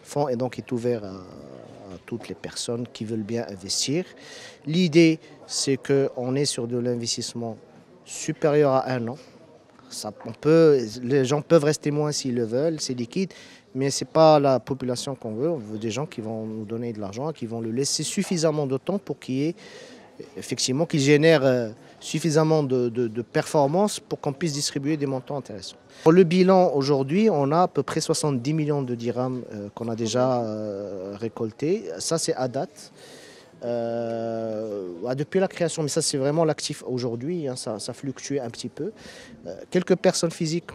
Le fonds est donc ouvert à toutes les personnes qui veulent bien investir. L'idée, c'est qu'on est sur de l'investissement supérieur à 1 an. Les gens peuvent rester moins s'ils le veulent, c'est liquide, mais ce n'est pas la population qu'on veut. On veut des gens qui vont nous donner de l'argent, qui vont le laisser suffisamment de temps pour qu'il y ait effectivement qui génère suffisamment de performances pour qu'on puisse distribuer des montants intéressants. Pour le bilan aujourd'hui, on a à peu près 70 millions de dirhams qu'on a déjà récoltés. Ça, c'est à date. Depuis la création, mais ça c'est vraiment l'actif aujourd'hui, hein, ça fluctue un petit peu. Quelques personnes physiques,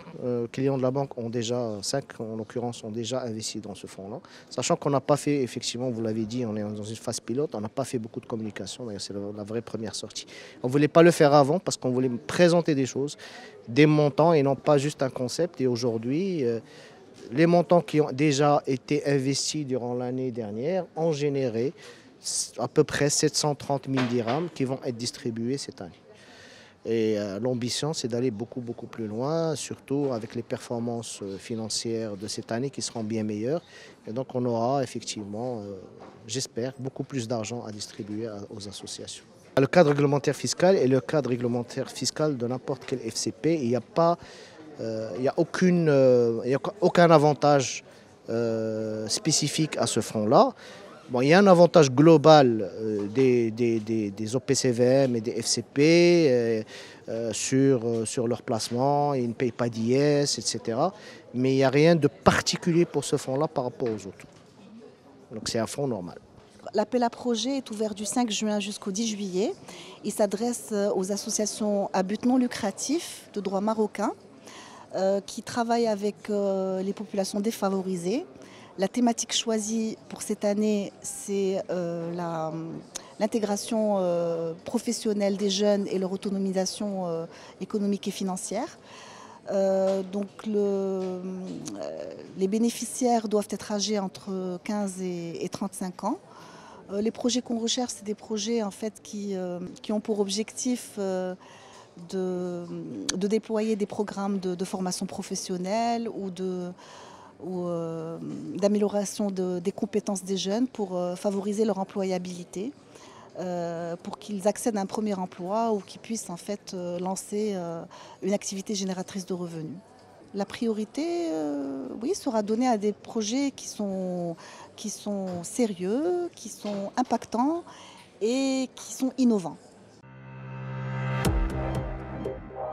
clients de la banque, ont déjà, 5 en l'occurrence, ont déjà investi dans ce fonds-là. Sachant qu'on n'a pas fait, effectivement, vous l'avez dit, on est dans une phase pilote, on n'a pas fait beaucoup de communication, d'ailleurs c'est la vraie première sortie. On ne voulait pas le faire avant parce qu'on voulait présenter des choses, des montants et non pas juste un concept. Et aujourd'hui, les montants qui ont déjà été investis durant l'année dernière ont généré à peu près 730 000 dirhams qui vont être distribués cette année. Et l'ambition, c'est d'aller beaucoup plus loin, surtout avec les performances financières de cette année qui seront bien meilleures. Et donc on aura effectivement, j'espère, beaucoup plus d'argent à distribuer aux associations. Le cadre réglementaire fiscal est le cadre réglementaire fiscal de n'importe quel FCP. Il n'y a pas, il y a aucun avantage spécifique à ce fonds-là. Bon, il y a un avantage global des OPCVM et des FCP sur leur placement, ils ne payent pas d'IS, etc. Mais il n'y a rien de particulier pour ce fonds-là par rapport aux autres. Donc c'est un fonds normal. L'appel à projet est ouvert du 5 juin jusqu'au 10 juillet. Il s'adresse aux associations à but non lucratif de droit marocain qui travaillent avec les populations défavorisées. La thématique choisie pour cette année, c'est l'intégration professionnelle des jeunes et leur autonomisation économique et financière. Les bénéficiaires doivent être âgés entre 15 et 35 ans. Les projets qu'on recherche, c'est des projets en fait, qui ont pour objectif de déployer des programmes de formation professionnelle ou d'amélioration des compétences des jeunes pour favoriser leur employabilité, pour qu'ils accèdent à un premier emploi ou qu'ils puissent en fait lancer une activité génératrice de revenus. La priorité, oui, sera donnée à des projets qui sont sérieux, qui sont impactants et qui sont innovants.